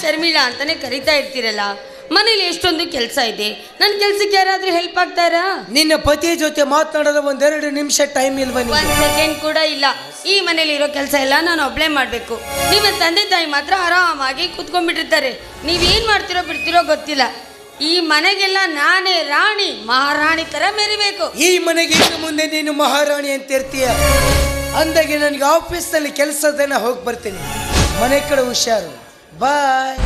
ಶರ್ಮಿಳಾ ಅಂತಾನೆ ಕರಿತಾ ಇರ್ತೀರಲ್ಲ, ಮನೇಲಿ ಎಷ್ಟೊಂದು ಕೆಲಸ ಇದೆ, ನನ್ನ ಕೆಲ್ಸಕ್ಕೆ ಯಾರಾದ್ರೂ ಹೆಲ್ಪ್ ಆಗ್ತಾರಾ? ನಿನ್ನ ಪತಿಯ ಜೊತೆ ಮಾತನಾಡೋದು 1-2 ನಿಮಿಷ ಟೈಮ್ ಇಲ್ವಾ? 1 ಸೆಕೆಂಡ್ ಕೂಡ ಇಲ್ಲ. ಈ ಮನೇಲಿ ಇರೋ ಕೆಲಸ ಎಲ್ಲ ನಾನು ಒಬ್ಳೆ ಮಾಡ್ಬೇಕು. ನಿಮ್ಮ ತಂದೆ ತಾಯಿ ಮಾತ್ರ ಆರಾಮಾಗಿ ಕೂತ್ಕೊಂಡ್ಬಿಟ್ಟಿರ್ತಾರೆ. ನೀವೇನ್ ಮಾಡ್ತಿರೋ ಬಿಡ್ತಿರೋ ಗೊತ್ತಿಲ್ಲ. ಈ ಮನೆಗೆಲ್ಲ ನಾನೇ ರಾಣಿ, ಮಹಾರಾಣಿ ತರ ಮೆರಿಬೇಕು. ಈ ಮನೆಗೆ ಇನ್ನು ಮುಂದೆ ನೀನು ಮಹಾರಾಣಿ ಅಂತ ಇರ್ತೀಯ. ಅಂದಾಗೆ ನನಗೆ ಆಫೀಸ್ನಲ್ಲಿ ಕೆಲಸದನ್ನ ಹೋಗಿ ಬರ್ತೀನಿ. ಮನೆ ಕಡೆ ಹುಷಾರು. ಬಾಯ್.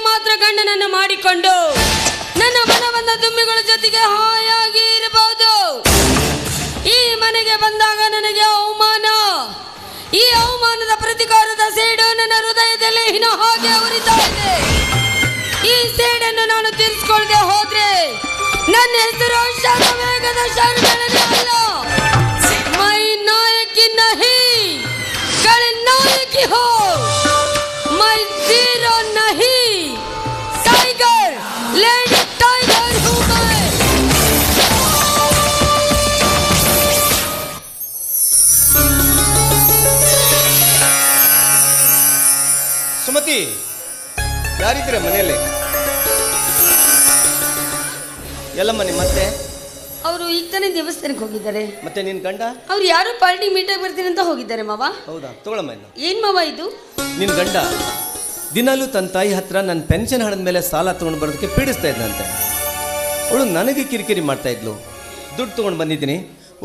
ಮಾತ್ರ ಗಂಡನನ್ನು ಮಾಡಿಕೊಂಡು ನನ್ನ ಮನವನ್ನ ದುಂಬಿಗಳ ಜೊತೆಗೆ ಹಾಯಾಗಿ ಇರಬಹುದು. ಈ ಮನೆಗೆ ಬಂದಾಗ ನನಗೆ ಅವಮಾನ, ಈ ಅವಮಾನದ ಪ್ರತಿಕಾರದ ಸೇಡು ನನ್ನ ಹೃದಯದಲ್ಲಿ ಹಿನ ಹಾಗೆ ಉರಿತಾ ಇದೆ. ಈ ಸೇಡನ್ನು ನಾನು ತೀರಿಸಿಕೊಳ್ಳದೆ ಹೋದ್ರೆ ನನ್ನ ಹೆಸರು ಶರವೇಗದ ಶರ್ಮಿಳಾ ಅಲ್ಲ. ಮೈ ನಾಯಕಿ ನಹಿ ಕಳೆ ನಾಯಕಿ ಹೋ, ಮೈ ಝೀರೋ ನಹಿ टाइगर, लेडी टाइगर हूँ मैं. ಸುಮತಿ, ಯಾರಿದ್ರೆ ಮನೆಯಲ್ಲಿ? ಎಲ್ಲಮ್ಮ ನಿಮ್ಮ ಮತ್ತೆ? ಅವರು ಈಗ ತಾನೇ ದೇವಸ್ಥಾನಕ್ಕೆ ಹೋಗಿದ್ದಾರೆ. ಮತ್ತೆ ನಿನ್ ಗಂಡ? ಅವ್ರು ಯಾರೋ ಪಾರ್ಟಿ ಮೀಟಾಗಿ ಬರ್ತೀನಿ ಅಂತ ಹೋಗಿದ್ದಾರೆ ಮಾವ. ಹೌದಾ? ತಗೊಳಮ್ಮ. ಏನ್ ಮಾವ ಇದು? ನಿನ್ ಗಂಡ ದಿನಾಲೂ ತನ್ನ ತಾಯಿ ಹತ್ರ ನನ್ನ ಪೆನ್ಷನ್ ಹಣದ ಮೇಲೆ ಸಾಲ ತೊಗೊಂಡು ಬರೋದಕ್ಕೆ ಪೀಡಿಸ್ತಾ ಇದ್ದಂತೆ. ಅವಳು ನನಗೆ ಕಿರಿಕಿರಿ ಮಾಡ್ತಾ ಇದ್ಲು. ದುಡ್ಡು ತೊಗೊಂಡು ಬಂದಿದ್ದೀನಿ,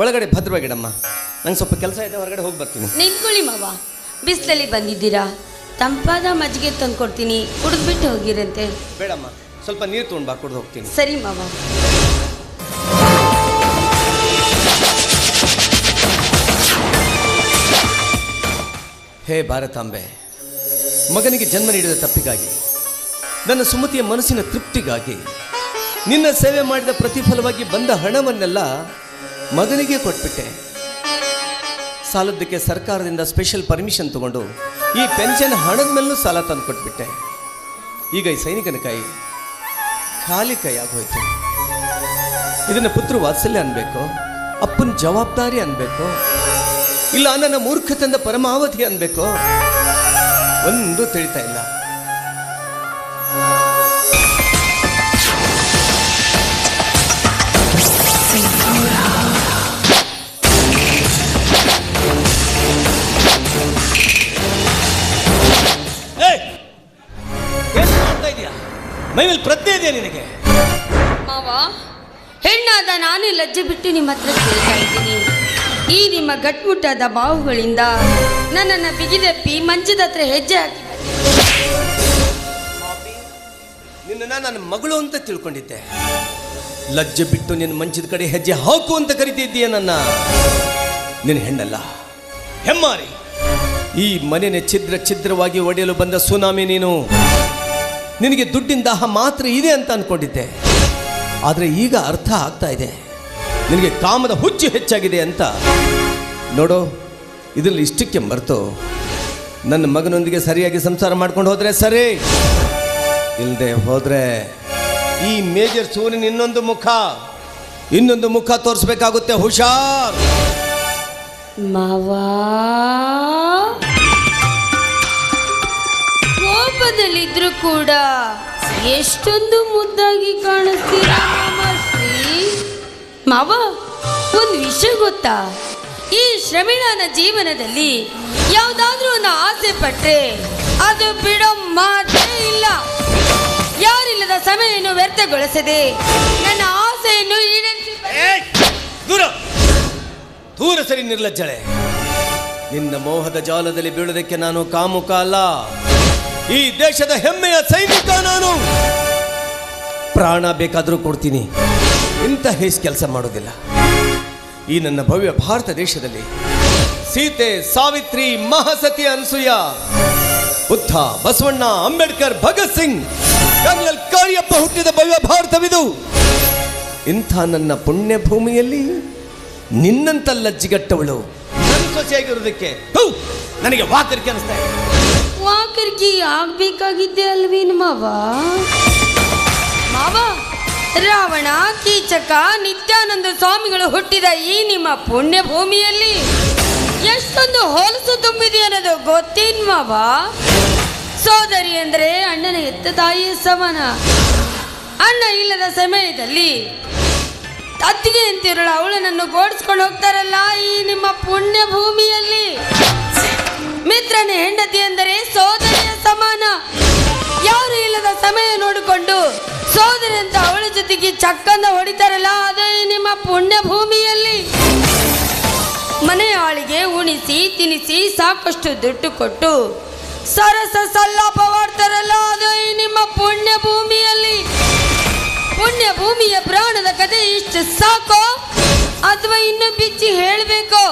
ಒಳಗಡೆ ಭದ್ರವಾಗಿಡಮ್ಮ, ನಂಗೆ ಸ್ವಲ್ಪ ಕೆಲಸ ಇದೆ, ಹೊರಗಡೆ ಹೋಗಿ ಬರ್ತೀನಿ. ನಿಂತ್ಕೊಳ್ಳಿ ಮಾವ, ಬಿಸಿಲಲ್ಲಿ ಬಂದಿದ್ದೀರಾ, ತಂಪಾದ ಮಜ್ಜಿಗೆ ತಂದು ಕೊಡ್ತೀನಿ, ಕುಡಿದ್ಬಿಟ್ಟು ಹೋಗಿರಂತೆ. ಬೇಡಮ್ಮ, ಸ್ವಲ್ಪ ನೀರು ತೊಗೊಂಡು ಬಾ, ಕುಡಿದು ಹೋಗ್ತೀನಿ. ಸರಿ ಮಾವ. ಹೇ ಭಾರತಾಂಬೆ, ಮಗನಿಗೆ ಜನ್ಮ ನೀಡಿದ ತಪ್ಪಿಗಾಗಿ, ನನ್ನ ಸುಮತಿಯ ಮನಸ್ಸಿನ ತೃಪ್ತಿಗಾಗಿ, ನಿನ್ನ ಸೇವೆ ಮಾಡಿದ ಪ್ರತಿಫಲವಾಗಿ ಬಂದ ಹಣವನ್ನೆಲ್ಲ ಮಗನಿಗೆ ಕೊಟ್ಬಿಟ್ಟೆ. ಸಾಲದ್ದಕ್ಕೆ ಸರ್ಕಾರದಿಂದ ಸ್ಪೆಷಲ್ ಪರ್ಮಿಷನ್ ತಗೊಂಡು ಈ ಪೆನ್ಷನ್ ಹಣದ ಮೇಲೂ ಸಾಲ ತಂದು ಕೊಟ್ಬಿಟ್ಟೆ. ಈಗ ಈ ಸೈನಿಕನ ಕೈ ಖಾಲಿ ಕೈ ಆಗೋಯ್ತು. ಇದನ್ನು ಪುತ್ರ ವಾತ್ಸಲ್ಯ ಅನ್ಬೇಕು, ಅಪ್ಪನ ಜವಾಬ್ದಾರಿ ಅನ್ಬೇಕು, ಇಲ್ಲ ನನ್ನ ಮೂರ್ಖತೆಯಿಂದ ಪರಮಾವಧಿ ಅನ್ಬೇಕು, ಒಂದು ತಿಳಿತಾ ಇಲ್ಲ. ಮೈಮೇಲೆ ಪ್ರಜ್ಞೆ ಇದೆಯಾ ನಿನಗೆ? ಮಾವ, ಹೆಣ್ಣಾದ ನಾನೇ ಲಜ್ಜೆ ಬಿಟ್ಟು ನಿಮ್ಮ ಹತ್ರ ಕೇಳ್ತಾ ಇದ್ದೀನಿ. ಈ ನಿಮ್ಮ ಗಟ್ಮುಟ್ಟಾದ ಬಾಹುಗಳಿಂದ ನನ್ನನ್ನು ಬಿಗಿದಪ್ಪಿ ಮಂಚದ ಹತ್ರ ಹೆಜ್ಜೆ ಹಾಕಿದ್ದಾರೆ. ನಿನ್ನ ನನ್ನ ಮಗಳು ಅಂತ ತಿಳ್ಕೊಂಡಿದ್ದೆ. ಲಜ್ಜೆ ಬಿಟ್ಟು ನಿನ್ನ ಮಂಚದ ಕಡೆ ಹೆಜ್ಜೆ ಹಾಕು ಅಂತ ಕರಿತಿದ್ದೀಯ. ನನ್ನ ನಿನ್ನ ಹೆಣ್ಣಲ್ಲ, ಹೆಮ್ಮಾರಿ. ಈ ಮನೆಯ ಛಿದ್ರವಾಗಿ ಒಡೆಯಲು ಬಂದ ಸುನಾಮಿ ನೀನು. ನಿನಗೆ ದುಡ್ಡಿನ ದಾಹ ಮಾತ್ರ ಇದೆ ಅಂತ ಅನ್ಕೊಂಡಿದ್ದೆ, ಆದರೆ ಈಗ ಅರ್ಥ ಆಗ್ತಾ ಇದೆ ನಿನಗೆ ಕಾಮದ ಹುಚ್ಚು ಹೆಚ್ಚಾಗಿದೆ ಅಂತ. ನೋಡು, ಇದರಲ್ಲಿ ಇಷ್ಟಕ್ಕೆ ಮರೆತು ನನ್ನ ಮಗನೊಂದಿಗೆ ಸರಿಯಾಗಿ ಸಂಸಾರ ಮಾಡ್ಕೊಂಡು ಹೋದರೆ ಸರಿ, ಇಲ್ಲದೆ ಹೋದರೆ ಈ ಮೇಜರ್ ಸೂರ್ಯನ ಇನ್ನೊಂದು ಮುಖ ತೋರಿಸ್ಬೇಕಾಗುತ್ತೆ. ಹುಷಾರ್ ಮಾವಾ. ಕೋಪದಲ್ಲಿದ್ರು ಕೂಡ ಎಷ್ಟೊಂದು ಮುದ್ದಾಗಿ ಕಾಣಿಸ್ತೀರಾ ಮಾವ. ಒಂದು ವಿಷಯ ಗೊತ್ತಾ, ಈ ಶ್ರಮಿಳನ ಜೀವನದಲ್ಲಿ ಯಾವುದಾದ್ರೂ ಒಂದು ಆಸೆ ಪಟ್ರೆ ಅದು ಬಿಡೋ ಮಾತೇ ಇಲ್ಲ. ಯಾರಿಲ್ಲದ ಸಮಯವನ್ನು ವ್ಯರ್ಥಗೊಳಿಸದೆ ನನ್ನ ಆಸೆಯನ್ನು ಈಡೇರಿಸಿ. ದೂರ ಸರಿ ನಿರ್ಲಜ್ಜಳೆ. ನಿನ್ನ ಮೋಹದ ಜಾಲದಲ್ಲಿ ಬೀಳೋದಕ್ಕೆ ನಾನು ಕಾಮುಕ ಅಲ್ಲ, ಈ ದೇಶದ ಹೆಮ್ಮೆಯ ಸೈನಿಕ ನಾನು. ಪ್ರಾಣ ಬೇಕಾದರೂ ಕೊಡ್ತೀನಿ, ಇಂಥ ಹೇಸ್ ಕೆಲಸ ಮಾಡೋದಿಲ್ಲ. ಈ ನನ್ನ ಭವ್ಯ ಭಾರತ ದೇಶದಲ್ಲಿ ಸೀತೆ, ಸಾವಿತ್ರಿ, ಮಹಾಸತಿ ಅನಸೂಯ, ಬುದ್ಧ, ಬಸವಣ್ಣ, ಅಂಬೇಡ್ಕರ್, ಭಗತ್ ಸಿಂಗ್, ಕರ್ನಲ್ ಕಾರ್ಯಪ್ಪ ಹುಟ್ಟಿದ ಭವ್ಯ ಭಾರತವಿದು. ಇಂಥ ನನ್ನ ಪುಣ್ಯ ಭೂಮಿಯಲ್ಲಿ ನಿನ್ನಂತ ಲಜ್ಜಿಗಟ್ಟವಳು ನನ್ನ ಸೊಸೆಯಾಗಿರೋದಕ್ಕೆ ನನಗೆ ವಾಕರಿಕೆ ಅನಿಸ್ತಾ ಇದೆ. ವಾಕರ್ಕಿ ಆಗ್ಬೇಕಾಗಿದ್ದೆ ಅಲ್ವೇನು ಮಾವ? ಮಾವ, ರಾವಣ, ಕೀಚಕ, ನಿತ್ಯಾನಂದ ಸ್ವಾಮಿಗಳು ಹುಟ್ಟಿದ ಈ ನಿಮ್ಮ ಪುಣ್ಯ ಭೂಮಿಯಲ್ಲಿ ಎಷ್ಟೊಂದು ಹೊಲಸು ತುಂಬಿದೆ ಅನ್ನೋದು ಗೊತ್ತೇನು ಮಾವ? ಸೋದರಿ ಅಂದರೆ ಅಣ್ಣನ ಎತ್ತ ತಾಯಿಯ ಸಮಾನ. ಅಣ್ಣ ಇಲ್ಲದ ಸಮಯದಲ್ಲಿ ಅತ್ತಿಗೆ ಅಂತಿರಲ್ಲ ಅವಳನ್ನು ಗೋಡಿಸ್ಕೊಂಡು ಹೋಗ್ತಾರಲ್ಲ ಈ ನಿಮ್ಮ ಪುಣ್ಯ ಭೂಮಿಯಲ್ಲಿ. ಮಿತ್ರನ ಹೆಂಡತಿ ಅಂದರೆ ಸೋದರಿಯ ಸಮಾನ. ಯಾರು ಇಲ್ಲದ ಸಮಯ ನೋಡಿಕೊಂಡು ಸೋದರಿ ಅಂತ ಅವಳ ಜೊತೆಗೆ ಚಕ್ಕಂದ ಹೊಡಿತಾರಲ್ಲ ಅದೇ ನಿಮ್ಮ ಪುಣ್ಯ ಭೂಮಿಯಲ್ಲಿ. ಮನೆಯಾಳಿಗೆ ಉಣಿಸಿ ತಿನಿಸಿ ಸಾಕಷ್ಟು ದುಡ್ಡು ಕೊಟ್ಟು ಸರಸ ಸಲ್ಲಾಪವಾಡ್ತಾರಲ್ಲ ಅದು ನಿಮ್ಮ ಪುಣ್ಯ ಭೂಮಿಯಲ್ಲಿ. ಪುಣ್ಯ ಭೂಮಿಯ ಪ್ರಾಣದ ಕಥೆ ಇಷ್ಟು ಸಾಕೋ ಅಥವಾ ಇನ್ನು ಬಿಚ್ಚಿ ಹೇಳಬೇಕೋ?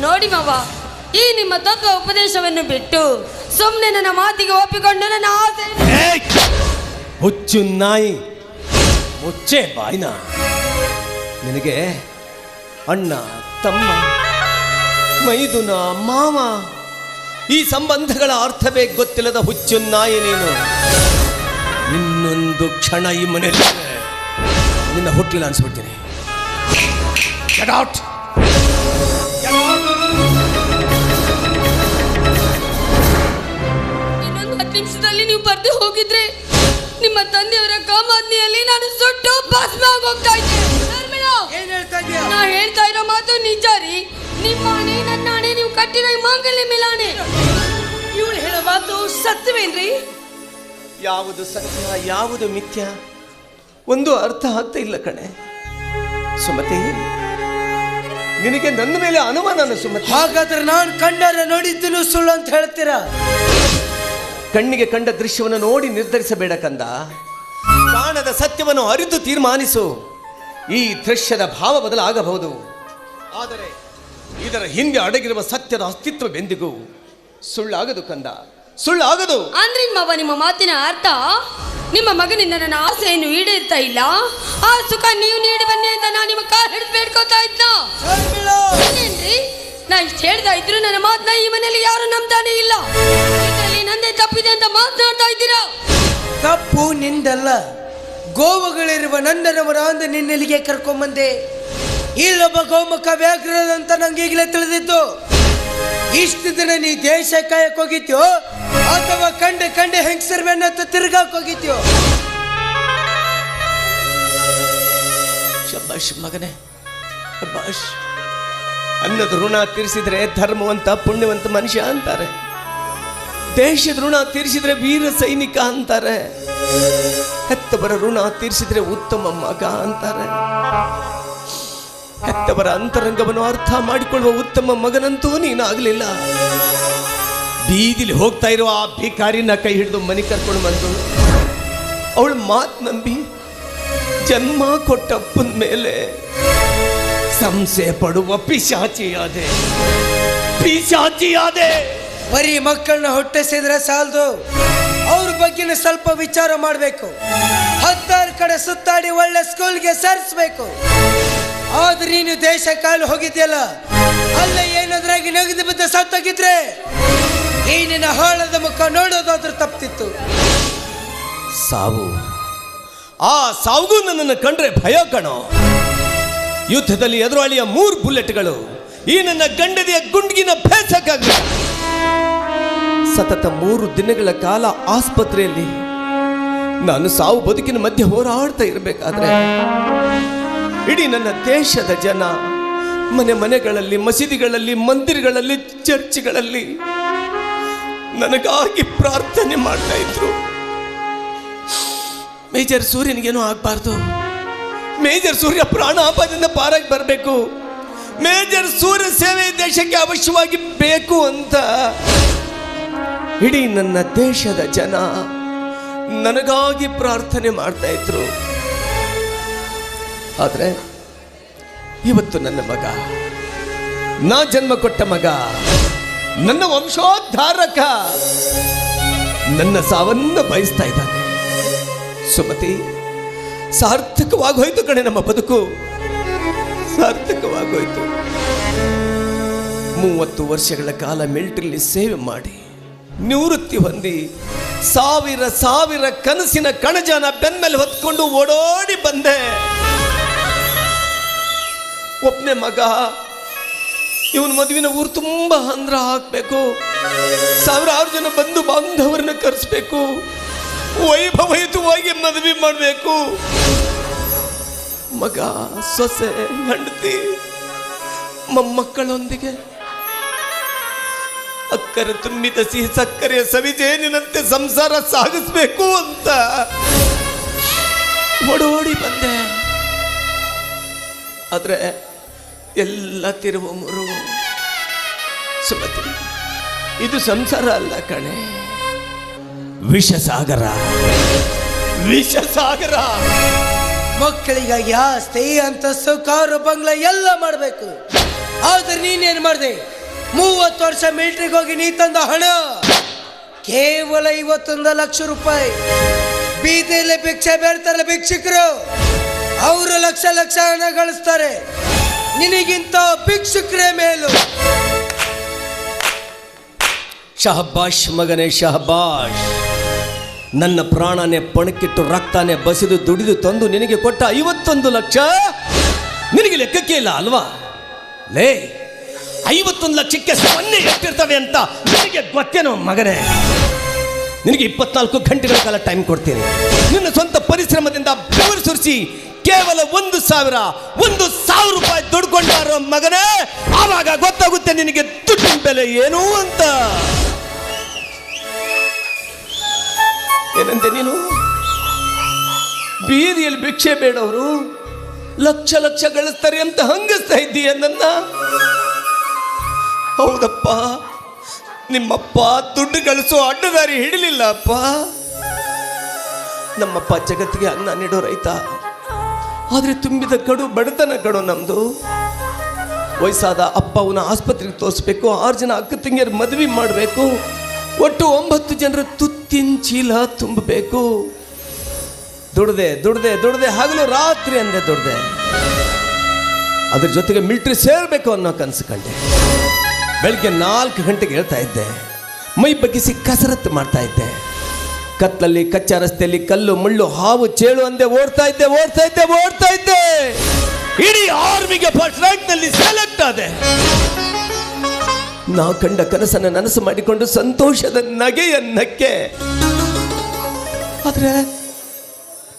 ನೋಡಿ ಮಾವ, ಈ ನಿಮ್ಮ ತತ್ವ ಉಪದೇಶವನ್ನು ಬಿಟ್ಟು ಸುಮ್ಮನೆ ನನ್ನ ಮಾತಿಗೆ ಒಪ್ಪಿಕೊಂಡು ನನ್ನ ಆಸೆ. ಹುಚ್ಚು ನಾಯಿ, ಮುಚ್ಚೆ ಬಾಯ್ನ. ನಿನಗೆ ಅಣ್ಣ, ತಮ್ಮ, ಮೈದುನ, ಮಾವ ಈ ಸಂಬಂಧಗಳ ಅರ್ಥವೇ ಗೊತ್ತಿಲ್ಲದ ಹುಚ್ಚು ನಾಯಿ ನೀನು. ಇನ್ನೊಂದು ಕ್ಷಣ ಈ ಮನೆಯಲ್ಲಿ ನಿನ್ನ ಹುಟ್ಟಿಲ್ಲ ಅನ್ಸ್ಬಿಡ್ತೀನಿ. Get out! ಇನ್ನೊಂದು 10 ನಿಮಿಷದಲ್ಲಿ ನೀವು ಬರ್ದು ಹೋಗಿದ್ರೆ ನಿಮ್ಮ ತಂದೆಯವರ ಕಾಮಾಗ್ನಿಯಲ್ಲಿ ನಾನು ಸುಟ್ಟು ಭಸ್ಮ ಆಗೋಗ್ತಾ ಇದ್ದೆ. ಏನ್ ಹೇಳ್ತಾ ಇದೀಯ? ನಾ ಹೇಳ್ತಾ ಇರೋ ಮಾತು ನಿಜ ರೀ. ನಿಮ್ಮ ಆಣೆ, ನನ್ನ ಆಣೆ, ನೀವು ಕಟ್ಟಿರೋ ಈ ಮಾಂಗಲ್ಯ ಮೇಲಾಣೆ. ಇವಳು ಹೇಳೋ ಮಾತು ಸತ್ಯವೇನ್ರಿ? ಯಾವುದು ಸತ್ಯ, ಯಾವುದು ಮಿಥ್ಯ ಒಂದು ಅರ್ಥ ಆಗ್ತಾ ಇಲ್ಲ ಕಣೆ ಸುಮತಿ. ನಿನಗೆ ನನ್ನ ಮೇಲೆ ಅನುಮಾನ ಸುಮತಿ? ಹಾಗಾದ್ರೆ ನಾನು ಕಣ್ಣಾರೆ ನೋಡಿದ್ದನ್ನು ಸುಳ್ಳು ಅಂತ ಹೇಳ್ತೀರಾ? ಕಣ್ಣಿಗೆ ಕಂಡ ದೃಶ್ಯವನ್ನು ನೋಡಿ ನಿರ್ಧರಿಸಬೇಡ ಕಂದ. ಕಾಣದ ಸತ್ಯವನ್ನು ಅರಿತು ತೀರ್ಮಾನಿಸು. ಈ ದೃಶ್ಯದ ಭಾವ ಬದಲಾಗಬಹುದು, ಆದರೆ ಇದರ ಹಿಂದೆ ಅಡಗಿರುವ ಸತ್ಯದ ಅಸ್ತಿತ್ವವೆಂದಿಗೂ ಸುಳ್ಳಾಗದು ಕಂದ, ಸುಳ್ಳಾಗದು. ಅಂದ್ರೆ ಮಾವ, ನಿಮ್ಮ ಮಾತಿನ ಅರ್ಥ ನಿಮ್ಮ ಮಗನಿಂದ ನನ್ನ ಆಸೆಯನ್ನು ಈಡೇರ್ತಾ ಇಲ್ಲ. ಆ ಸುಖ ನೀವು ನೀಡಿ ಬನ್ನಿ ಅಂತ ನಾನು ನಿಮ್ಮ ಕಾಲ್ ಹಿಡಿದು ಬೇಡ್ಕೋತಾ ಇದ್ನ. ಏನೇನ್ರಿ, ನಾ ಇಷ್ಟು ಹೇಳ್ತಾ ಇದ್ರು ನನ್ನ ಮಾತನ್ನ ಈ ಮನೆಯಲ್ಲಿ ಯಾರು ನಂಬ್ತಾನೆ ಇಲ್ಲ. ಇದರಲ್ಲಿ ನಂದೇ ತಪ್ಪಿದೆ ಅಂತ ಮಾತನಾಡ್ತಾ ಇದ್ದೀರಾ. ತಪ್ಪು ನಿಂದಲ್ಲ, ಗೋವುಗಳಿರುವ ನಂದನವರ ಅಂದು ನಿನ್ನೆಲ್ಲಿಗೆ ಕರ್ಕೊಂಬಂದೆ. ಇಲ್ಲೊಬ್ಬ ಗೋಮುಖ ವ್ಯಾಘ್ರದಂತ ನಂಗೆ ಈಗಲೇ ತಿಳಿದಿತ್ತು. ಇಷ್ಟು ದಿನ ನೀ ದೇಶ ಕಾಯಕ್ ಹೋಗಿದ್ಯೋ ಅಥವಾ ಕಂಡೆ ಹೆಂಗಸರ್ವೆನ್ನತ್ತ ತಿರ್ಗಾಕ್ ಹೋಗಿದ್ಯೋ? ಶಬ್ಬಾಷ್ ಮಗನೇ, ಶಬ್ಬಾಷ್. ಅನ್ನದ ಋಣ ತೀರಿಸಿದ್ರೆ ಧರ್ಮವಂತ ಪುಣ್ಯವಂತ ಮನುಷ್ಯ ಅಂತಾರೆ. ದೇಶದ ಋಣ ತೀರಿಸಿದ್ರೆ ವೀರ ಸೈನಿಕ ಅಂತಾರೆ. ಹೆತ್ತವರ ಋಣ ತೀರಿಸಿದ್ರೆ ಉತ್ತಮ ಮಗ ಅಂತಾರೆ. ಹೆತ್ತವರ ಅಂತರಂಗವನ್ನು ಅರ್ಥ ಮಾಡಿಕೊಳ್ಳುವ ಉತ್ತಮ ಮಗನಂತೂ ನೀನಾಗಲಿಲ್ಲ. ಬೀದಿಲಿ ಹೋಗ್ತಾ ಇರುವ ಆ ಭಿಕಾರಿನ ಕೈ ಹಿಡಿದು ಮನೆ ಕರ್ಕೊಂಡು ಬಂದು ಅವಳ ಮಾತು ನಂಬಿ ಜನ್ಮ ಕೊಟ್ಟಪ್ಪನ ಮೇಲೆ ಸಂಶಯ ಪಡುವ ಪಿಶಾಚಿಯಾದೆ. ಬರೀ ಮಕ್ಕಳನ್ನ ಹೊಟ್ಟೆಸಿದ್ರೆ ಸಾಲದು, ಅವ್ರ ಬಗ್ಗೆನ ಸ್ವಲ್ಪ ವಿಚಾರ ಮಾಡಬೇಕು. 16 ಕಡೆ ಸುತ್ತಾಡಿ ಒಳ್ಳೆ ಸ್ಕೂಲ್ಗೆ ಸೇರಿಸ್ಬೇಕು. ಆದ್ರೆ ನೀನು ದೇಶ ಕಾಲು ಹೋಗಿದ್ಯಲ್ಲ, ಅಲ್ಲ ಏನಾದ್ರಾಗಿ ನಗದು ಬಿದ್ದ ಸತ್ತೋಗಿದ್ರೆ ಈ ನಿನ್ನ ಹಾಳದ ಮುಖ ನೋಡೋದಾದ್ರೂ ತಪ್ತಿತ್ತು. ಸಾವು, ಆ ಸಾವುಗೂ ನನ್ನನ್ನು ಕಂಡ್ರೆ ಭಯ ಕಣೋ. ಯುದ್ಧದಲ್ಲಿ ಎದುರಾಳಿಯ 3 ಬುಲೆಟ್ಗಳು ಈ ನನ್ನ ಗಂಡದಿಯ ಗುಂಡಿಗಿನ ಭೇಸಕ್ಕಾಗಲಿಲ್ಲ. ಸತತ 3 ದಿನಗಳ ಕಾಲ ಆಸ್ಪತ್ರೆಯಲ್ಲಿ ನಾನು ಸಾವು ಬದುಕಿನ ಮಧ್ಯೆ ಹೋರಾಡ್ತಾ ಇರಬೇಕಾದ್ರೆ ಇಡೀ ನನ್ನ ದೇಶದ ಜನ ಮನೆಗಳಲ್ಲಿ, ಮಸೀದಿಗಳಲ್ಲಿ, ಮಂದಿರಗಳಲ್ಲಿ, ಚರ್ಚ್ಗಳಲ್ಲಿ ನನಗಾಗಿ ಪ್ರಾರ್ಥನೆ ಮಾಡ್ತಾ ಇದ್ರು. ಮೇಜರ್ ಸೂರ್ಯನಿಗೇನೂ ಆಗಬಾರ್ದು, ಮೇಜರ್ ಸೂರ್ಯ ಪ್ರಾಣ ಅಪಾಯದಿಂದ ಪಾರಾಗಿ ಬರಬೇಕು, ಮೇಜರ್ ಸೂರ್ಯ ಸೇವೆ ದೇಶಕ್ಕೆ ಅವಶ್ಯವಾಗಿ ಬೇಕು ಅಂತ ಇಡೀ ನನ್ನ ದೇಶದ ಜನ ನನಗಾಗಿ ಪ್ರಾರ್ಥನೆ ಮಾಡ್ತಾ ಇದ್ರು. ಆದರೆ ಇವತ್ತು ನನ್ನ ಮಗ, ನಾ ಜನ್ಮ ಕೊಟ್ಟ ಮಗ, ನನ್ನ ವಂಶೋದ್ಧಾರಕ ನನ್ನ ಸಾವನ್ನು ಬಯಸ್ತಾ ಇದ್ದಾನೆ. ಸುಮತಿ, ಸಾರ್ಥಕವಾಗೋಯ್ತು ಕಣೆ ನಮ್ಮ ಬದುಕು, ಸಾರ್ಥಕವಾಗೋಯ್ತು. 30 ವರ್ಷಗಳ ಕಾಲ ಮಿಲಿಟರಿಲಿ ಸೇವೆ ಮಾಡಿ ನಿವೃತ್ತಿ ಹೊಂದಿ ಸಾವಿರ ಕನಸಿನ ಕಣಜನ ಬೆನ್ಮೇಲೆ ಹೊತ್ಕೊಂಡು ಓಡೋಡಿ ಬಂದೆ. ಒಬ್ಬನೇ ಮಗ, ಇವನ್ ಮದುವಿನ ಊರು ತುಂಬಾ ಹಂದ್ರ ಹಾಕ್ಬೇಕು, 1000 ಜನ ಬಂದು ಬಾಂಧವರನ್ನ ಕರೆಸ್ಬೇಕು, ವೈಭವಯುತವಾಗಿ ಮದುವೆ ಮಾಡಬೇಕು. ಮಗ, ಸೊಸೆ, ಹೆಂಡತಿ, ಮೊಮ್ಮಕ್ಕಳೊಂದಿಗೆ ಅಕ್ಕರೆ ತುಂಬಿದ ಸಿಹಿ ಸಕ್ಕರೆಯ ಸವಿಜೇನಿನಂತೆ ಸಂಸಾರ ಸಾಗಿಸ್ಬೇಕು ಅಂತ ಓಡೋಡಿ ಬಂದೆ. ಆದ್ರೆ ಎಲ್ಲ ತಿರುವು ಮುರುವು. ಸುಮತಿ, ಇದು ಸಂಸಾರ ಅಲ್ಲ ಕಣೆ, ವಿಷಸಾಗರ, ವಿಷಸಾಗರ. ಮಕ್ಕಳಿಗಾಗಿ ಆಸ್ತಿ, ಅಂತಸ್ತು, ಕಾರು, ಬಂಗ್ಲಾ ಎಲ್ಲ ಮಾಡಬೇಕು. ಆದ್ರೆ ನೀನೇನು ಮಾಡಿದೆ? 30 ವರ್ಷ ಮಿಲಿಟರಿಗೆ ಹೋಗಿ ನೀ ತಂದ ಹಣ ಕೇವಲ 51 ಲಕ್ಷ ರೂಪಾಯಿ. ಬೀದಿಯಲ್ಲಿ ಭಿಕ್ಷೆ ಬೇಡ್ತಾರೆ ಭಿಕ್ಷುಕರು, ಅವರು ಲಕ್ಷ ಹಣ ಗಳಿಸ್ತಾರೆ. ನಿನಗಿಂತ ಭಿಕ್ಷುಕರೇ ಮೇಲು. ಶಹಬಾಷ್ ಮಗನೇ, ಶಹಬಾಷ್. ನನ್ನ ಪ್ರಾಣನೇ ಪಣಕ್ಕಿಟ್ಟು ರಕ್ತಾನೆ ಬಸಿದು ದುಡಿದು ತಂದು ನಿನಗೆ ಕೊಟ್ಟ 51 ಲಕ್ಷ ನಿನಗೆ ಲೆಕ್ಕಕ್ಕೆ ಇಲ್ಲ ಅಲ್ವಾ? ಲೇ, 51 ಲಕ್ಷಕ್ಕೆ ಸೊನ್ನೆ ಎಷ್ಟಿರ್ತವೆ ಅಂತ ನಿನಗೆ ಗೊತ್ತೇನೋ ಮಗನೇ? ನಿನಗೆ 24 ಗಂಟೆಗಳ ಕಾಲ ಟೈಮ್ ಕೊಡ್ತೀನಿ. ನಿನ್ನ ಸ್ವಂತ ಪರಿಶ್ರಮದಿಂದ ಬೆವರು ಸುರಿಸಿ ಕೇವಲ 1,000 ರೂಪಾಯಿ ದುಡ್ಕೊಂಡಾರೋ ಮಗನೇ, ಆವಾಗ ಗೊತ್ತಾಗುತ್ತೆ ನಿನಗೆ ದುಡ್ಡಿನ ಬೆಲೆ ಏನು ಅಂತ. ಏನಂತೆ ನೀನು? ಬೀದಿಯಲ್ಲಿ ಭಿಕ್ಷೆ ಬೇಡವರು ಲಕ್ಷ ಗಳಿಸ್ತಾರೆ ಅಂತ ಹಂಗಿಸ್ತಾ ಇದ್ದೀಯ ನನ್ನ? ಹೌದಪ್ಪ, ನಿಮ್ಮಪ್ಪ ದುಡ್ಡು ಗಳಿಸೋ ಅಡ್ಡದಾರಿ ಹಿಡಿಲಿಲ್ಲ ಅಪ್ಪ. ನಮ್ಮಪ್ಪ ಜಗತ್ತಿಗೆ ಅನ್ನ ನೀಡೋ ರೈತ, ಆದ್ರೆ ತುಂಬಿದ ಕಡು ಬಡತನ ಕಡು ನಮ್ದು. ವಯಸ್ಸಾದ ಅಪ್ಪ ಅವನ ಆಸ್ಪತ್ರೆಗೆ ತೋರಿಸ್ಬೇಕು, 6 ಜನ ಅಕ್ಕ ತಂಗಿಯರು ಮದುವೆ ಮಾಡಬೇಕು, ಒಟ್ಟು 9 ಜನರ ತುತ್ತಿನ ಚೀಲ ತುಂಬಬೇಕು. ದುಡ್ದೆ ಹಗಲು ರಾತ್ರಿ ಅಂದೆ ದುಡ್ದೆ. ಅದ್ರ ಜೊತೆಗೆ ಮಿಲಿಟರಿ ಸೇರ್ಬೇಕು ಅನ್ನೋ ಕನಸು ಕಂಡೆ. ಬೆಳಿಗ್ಗೆ 4 ಗಂಟೆಗೆ ಹೇಳ್ತಾ ಇದ್ದೆ, ಮೈ ಬಗ್ಗಿಸಿ ಕಸರತ್ತು ಮಾಡ್ತಾ ಇದ್ದೆ. ಕತ್ತಲಲ್ಲಿ ಕಚ್ಚಾ ರಸ್ತೆಯಲ್ಲಿ ಕಲ್ಲು ಮುಳ್ಳು ಹಾವು ಚೇಳು ಅಂದೆ ಓಡ್ತಾ ಇದ್ದೆ. ಇಡೀ ಆರ್ಮಿಗೆ ಫಸ್ಟ್ ರ್ಯಾಂಕ್ ನಲ್ಲಿ ಸೆಲೆಕ್ಟ್ ಆದೆ. ನಾ ಕಂಡ ಕನಸನ್ನು ನನಸು ಮಾಡಿಕೊಂಡು ಸಂತೋಷದ ನಗೆಯ ನಕ್ಕೆ. ಆದ್ರೆ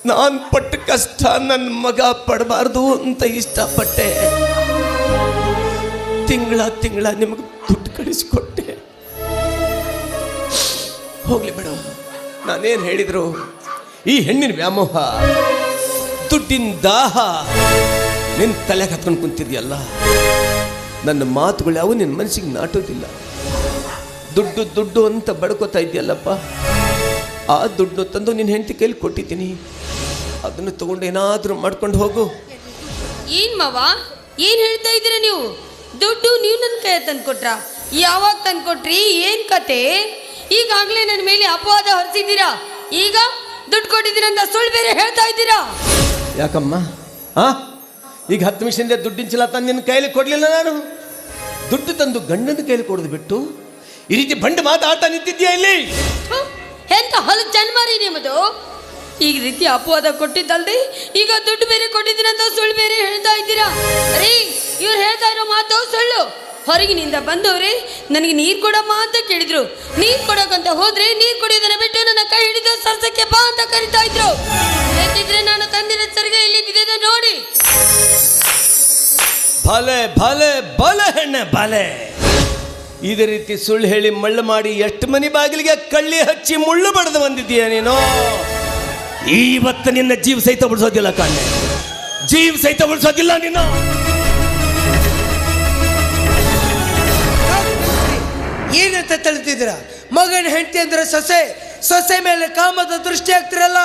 ನಾನ್ ಪಟ್ಟ ಕಷ್ಟ ನನ್ನ ಮಗ ಪಡಬಾರ್ದು ಅಂತ ಇಷ್ಟಪಟ್ಟೆ. ತಿಂಗಳ ನಿಮಗೆ ದುಡ್ಡು ಕಳಿಸಿಕೊಟ್ಟೆ. ಹೋಗ್ಲಿ ಬಿಡು, ನಾನೇನು ಹೇಳಿದ್ರು ಈ ಹೆಣ್ಣಿನ ವ್ಯಾಮೋಹ, ದುಡ್ಡಿನ ದಾಹ ನಿನ್ನ ತಲೆಗೆ ಹತ್ಕೊಂಡು ಕುಂತಿದ್ಯಲ್ಲ. ನನ್ನ ಮಾತುಗಳು ಯಾವ ನಿನ್ನ ಮನಸ್ಸಿಗೆ ನಾಟೋದಿಲ್ಲ. ದುಡ್ಡು ಅಂತ ಬಡ್ಕೋತಾ ಇದೆಯಲ್ಲಪ್ಪ, ಆ ದುಡ್ಡು ತಂದು ನಿನ್ನ ಹೆಂಡತಿ ಕೈಲಿ ಕೊಟ್ಟಿದ್ದೀನಿ. ಅದನ್ನು ತಗೊಂಡು ಏನಾದರೂ ಮಾಡ್ಕೊಂಡು ಹೋಗು. ಏನ್ ಮಾವ, ಏನ್ ಹೇಳ್ತಾ ಇದ್ದೀರಾ ನೀವು? ದುಡ್ಡು ನೀವು ನನ್ನ ಕೈ ತಂದು ಕೊಟ್ರಾ? ಯಾವಾಗ ತಂದು ಕೊಟ್ರಿ? ಏನ್ ಕತೆ? ಈಗಾಗಲೇ ನನ್ನ ಮೇಲೆ ಅಪವಾದ ಹೊರಿಸಿದ್ದೀರಾ, ಈಗ ದುಡ್ಡು ಕೊಟ್ಟಿದ್ದೀರಾ ಅಂತ ಸುಳ್ಳು ಬೇರೆ ಹೇಳ್ತಾ ಇದ್ದೀರಾ. ಯಾಕಮ್ಮ? ಈಗ 10 ನಿಮಿಷದಿಂದ ದುಡ್ಡಿನ ಚೀಲ ತಂದು ನಿನ್ನ ಕೈಲಿ ಕೊಡ್ಲಿಲ್ಲ ನಾನು? ದುಡ್ಡು ತಂದು ಗಂಡನ ಕೈಲಿ ಕೊಡೋದು ಬಿಟ್ಟು ಈ ರೀತಿ ಬಂಡು ಮಾತಾಡ್ತಾ ನಿಂತಿದ್ಯಾ ಇಲ್ಲಿ? ಎಂತ ಹಲು ಜನ್ಮಾರಿ ನಿಮ್ಮದು? ಈ ರೀತಿ ಅಪವಾದ ಕೊಟ್ಟಿದ್ದಲ್ದೆ ಈಗ ದುಡ್ಡು ಬೇರೆ ಕೊಟ್ಟಿದ್ದೀರಂತ ಸುಳ್ಳು ಬೇರೆ ಹೇಳ್ತಾ ಇದ್ದೀರಾ. ರೀ, ಇವ್ರು ಹೇಳ್ತಾ ಇರೋ ಮಾತು ಸುಳ್ಳು. ಹೊರಗಿನಿಂದ ಬಂದವ್ರೆ ನನಗೆ ನೀರು ಕೊಡಮ್ಮ ಅಂತ ಕೇಳಿದ್ರು. ನೀರು ಕೊಡೋಕಂತ ಹೋದ್ರೆ ನೀರು ಕುಡಿಯೋದನ್ನ ಬಿಟ್ಟು ನನ್ನ ಕೈ ಹಿಡಿದು ಸರ್ಸಕ್ಕೆ ಬಾ ಅಂತ ಕರಿತಾ ಇದ್ರು. ಯಾಕಿದ್ರೆ ನಾನು ತಂದಿನ ಚರಿಗೆ ಇಲ್ಲಿ ಬಿದ್ದಿದೆ ನೋಡಿ. ಭಲೆ ಹೆಣ್ಣೆ ಭಲೆ. ಇದೇ ರೀತಿ ಸುಳ್ಳು ಹೇಳಿ ಮಳ್ಳು ಮಾಡಿ ಎಷ್ಟು ಮನೆ ಬಾಗಿಲಿಗೆ ಕಳ್ಳಿ ಹಚ್ಚಿ ಮುಳ್ಳು ಬಡ್ದು ಬಂದಿದ್ದೀಯ ನೀನು. ಇವತ್ತು ನಿನ್ನ ಜೀವ ಸಹಿತ ಉಳಿಸೋದಿಲ್ಲ ಕಣ್ಣೆ, ಜೀವ ಸಹಿತ ಉಳಿಸೋದಿಲ್ಲ ನೀನು. ಏನಂತ ತಿಳಿದಿದ್ದೀರಾ? ಮಗನ ಹೆಂಡತಿ ಅಂದ್ರೆ ಸೊಸೆ ಮೇಲೆ ಕಾಮದ ದೃಷ್ಟಿ ಆಗ್ತಿರಲ್ಲ,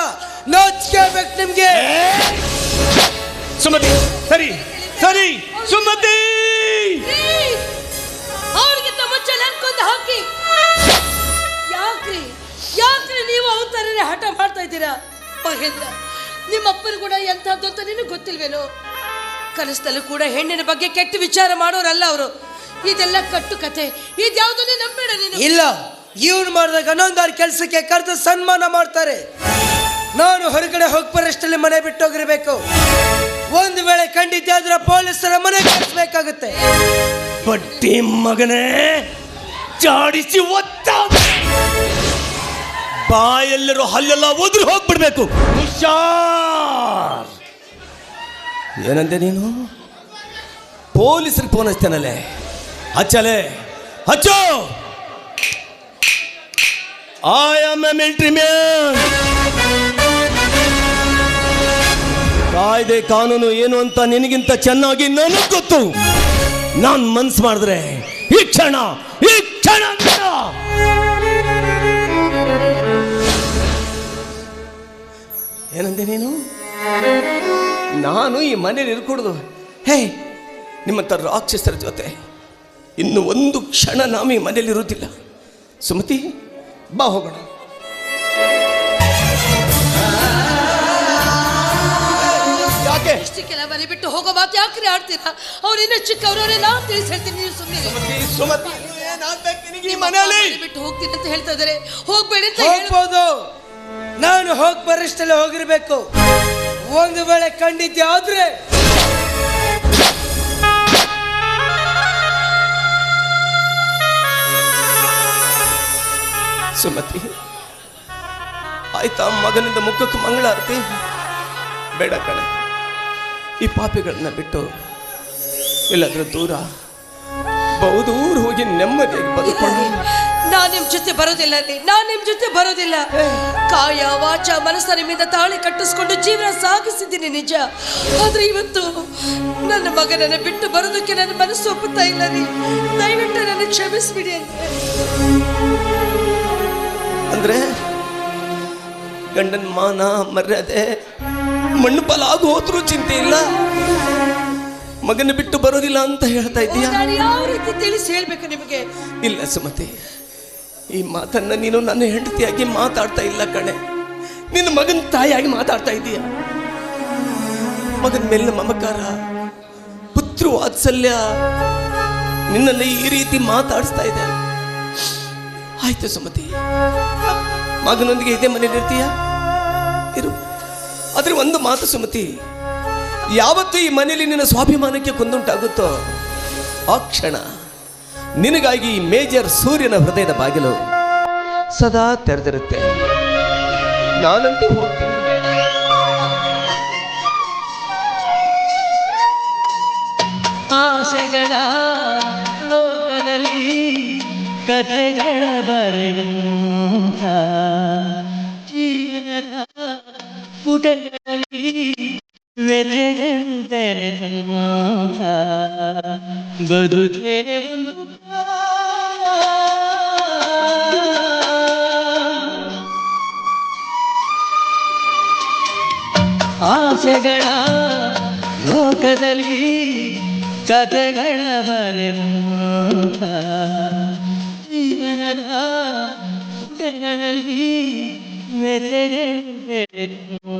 ನಾಚಿಕೆ ಆಗ್ಬೇಕು ನಿಮ್ಗೆ. ಸುಮತಿ ಸರಿ ಸರಿ ಸುಮತಿ ಅವ್ರಿಗಿಂತ ಮುಂಚೆ ನನ್ಕೊಂದು ಹಾಕಿ. ಯಾಕ್ರಿ ಯಾಕ್ರಿ ನೀವು ಅವತಾರನೇ ಹಠ ಮಾಡ್ತಾ ಇದ್ದೀರಾ? ಮಹೇಂದ್ರ, ನಿಮ್ಮ ಅಪ್ಪನ ಕೂಡ ಎಂಥದ್ದು ಅಂತ ನಿನಗೆ ಗೊತ್ತಿಲ್ವೇನೋ? ಕನಸದಲ್ಲೂ ಕೂಡ ಹೆಣ್ಣಿನ ಬಗ್ಗೆ ಕೆಟ್ಟ ವಿಚಾರ ಮಾಡೋರಲ್ಲ ಅವರು. ಇದೆಲ್ಲ ಕಟ್ಟು ಕತೆ, ಇದ್ಯಾವುದನ್ನೇ ನಂಬೇಡ ನೀನು. ಇಲ್ಲ, ಇವ್ನು ಮಾಡಿದಾಗ ಇನ್ನೊಂದಾರು ಕೆಲಸಕ್ಕೆ ಕರೆದು ಸನ್ಮಾನ ಮಾಡ್ತಾರೆ. ನಾನು ಹೊರಗಡೆ ಹೋಗ್ಬರಷ್ಟಲ್ಲಿ ಮನೆ ಬಿಟ್ಟು ಹೋಗಿರ್ಬೇಕು. ಒಂದು ವೇಳೆ ಖಂಡಿತ ಆದ್ರೆ ಪೊಲೀಸರ ಮನೆ ಕಳಿಸ್ಬೇಕಾಗುತ್ತೆ. ಪಟ್ಟಿ ಮಗನೇ, ಚಾಡಿಸಿ ಒತ್ತ ಬಾಯೆಲ್ಲರೂ ಹಲ್ಲೆಲ್ಲ ಉದುರು ಹೋಗ್ಬಿಡ್ಬೇಕು. ಹುಷಾರ್. ಏನಂದೆ ನೀನು? ಪೊಲೀಸರಿಗೆ ಫೋನ್ ಹಚ್ತೇನಲ್ಲೇ? ಹಚ್ಚಲೆ, ಹಚ್ಚು. I am A military man. ಕಾಯ್ದೆ ಕಾನೂನು ಏನು ಅಂತ ನಿನಗಿಂತ ಚೆನ್ನಾಗಿ ನನಗೆ ಗೊತ್ತು. ನಾನು ಮನ್ಸು ಮಾಡಿದ್ರೆ ಈ ಕ್ಷಣ ಏನಂದೆ ನೀನು? ನಾನು ಈ ಮನೇಲಿ ಇರ್ಕೊಡುದು. ಹೇ, ನಿಮ್ಮಂಥ ರಾಕ್ಷಸರ ಜೊತೆ ಇನ್ನು ಒಂದು ಕ್ಷಣ ನಾವು ಈ ಮನೇಲಿ ಇರುವುದಿಲ್ಲ. ಸುಮತಿ, ಬಾ ಹೋಗೋಣ. ಯಾಕೆ ಇಷ್ಟಕ್ಕೆಲ್ಲ ಮನೆ ಬಿಟ್ಟು ಹೋಗೋ ಮಾತು ಯಾಕ್ರಿ ಆಡ್ತೀರಾ? ಅವ್ರು ಇನ್ನೂ ಚಿಕ್ಕವರವರೇ, ನಾನು ತಿಳಿಸಿ ಹೇಳ್ತೀನಿ, ನೀವು ಸುಮ್ಮನೆ. ಸುಮತಿ, ಈ ಮನೆಯಲ್ಲಿ ಬಿಟ್ಟು ಹೋಗ್ತೀನಿ ಅಂತ ಹೇಳ್ತಾ ಇದಾರೆ. ಹೋಗ್ಬೇಡಿ ಅಂತ ಹೋಗ್ಬೋದು. ನಾನು ಹೋಗಿ ಬರಷ್ಟಲ್ಲಿ ಹೋಗಿರ್ಬೇಕು. ಒಂದು ವೇಳೆ ಖಂಡಿತ ಆದ್ರೆ ಸುಮತಿ, ಆಯ್ತಾ? ಮಗನಿಂದ ಮುಖಕ್ಕೆ ಮಂಗಳಾರತಿ ಬೇಡ ಕಣೆ. ಈ ಪಾಪಿಗಳನ್ನ ಬಿಟ್ಟು ಎಲ್ಲಾದ್ರೂ ದೂರ ಬಹುದೂರ ಹೋಗಿ ನೆಮ್ಮದಿಯಾಗಿ ಬದುಕೊಂಡು. ನಾನು ನಿಮ್ ಜೊತೆ ಬರೋದಿಲ್ಲ ರೀ, ನಾನು ನಿಮ್ ಜೊತೆ ಬರೋದಿಲ್ಲ. ಕಾಯ ವಾಚ ಮನಸ್ಸ ನಿಮ್ಮಿಂದ ತಾಳಿ ಕಟ್ಟಿಸ್ಕೊಂಡು ಜೀವನ ಸಾಗಿಸಿದ್ದೀನಿ ನಿಜ. ಆದ್ರೆ ಇವತ್ತು ನನ್ನ ಮಗನನ್ನ ಬಿಟ್ಟು ಬರೋದಕ್ಕೆ ನನ್ನ ಮನಸ್ಸು ಒಪ್ಪುತ್ತಾ ಇಲ್ಲ ರೀ. ದಯವಿಟ್ಟು ನನ್ನ ಕ್ಷಮಿಸ್ಬಿಡಿ ಅಂದ್ರೆ ಗಂಡನ ಮಾನ ಮರ್ಯಾದೆ ಮಣ್ಣು ಪಾಲಾಗಿ ಹೋದ್ರೂ ಚಿಂತೆ ಇಲ್ಲ, ಮಗನ ಬಿಟ್ಟು ಬರೋದಿಲ್ಲ ಅಂತ ಹೇಳ್ತಾ ಇದ್ದೀಯಾ? ನಾನು ಯಾವ ರೀತಿ ತಿಳಿಸಿ ಹೇಳ್ಬೇಕು ನಿಮಗೆ? ಇಲ್ಲ ಸುಮತಿ, ಈ ಮಾತನ್ನ ನೀನು ನನ್ನ ಹೆಂಡತಿಯಾಗಿ ಮಾತಾಡ್ತಾ ಇಲ್ಲ ಕಣೆ. ನಿನ್ನ ಮಗನ ತಾಯಿಯಾಗಿ ಮಾತಾಡ್ತಾ ಇದ್ದೀಯ. ಮಗನ ಮೇಲಿನ ಮಮಕಾರ, ಪುತ್ರ ವಾತ್ಸಲ್ಯ ನಿನ್ನಲ್ಲಿ ಈ ರೀತಿ ಮಾತಾಡಿಸ್ತಾ ಇದೆ. ಆಯ್ತು ಸುಮತಿ, ಮಗನೊಂದಿಗೆ ಇದೇ ಮನೇಲಿ ಇರ್ತೀಯ, ಇರು. ಆದ್ರೆ ಒಂದು ಮಾತು ಸುಮತಿ, ಯಾವತ್ತು ಈ ಮನೆಯಲ್ಲಿ ನಿನ್ನ ಸ್ವಾಭಿಮಾನಕ್ಕೆ ಕುಂದುಂಟಾಗುತ್ತೋ ಆ ಕ್ಷಣ ನಿನಗಾಗಿ ಮೇಜರ್ ಸೂರ್ಯನ ಹೃದಯದ ಬಾಗಿಲು ಸದಾ ತೆರೆದಿರುತ್ತೆ. ನಾನಂತೂ ಹೋಗ್ತೀನಿ. ಆಸೆಗಳ ಲೋಕದಲ್ಲಿ ಕಥೆಗಳ ಬರೆಯುವಂಥ ಜೀವನ ಪುಟಗಳಲ್ಲಿ ಬೆರೆಯುವಂಥ ಬದುಕೇ ಒಂದು ಆಸೆಗಳ ಲೋಕದಲ್ಲಿ ಕಥೆಗಳ ಬರೆಯುವಂಥ ಜೀವನದ ಪುಟಗಳಲ್ಲಿ ಬೆರೆಯುವಂಥ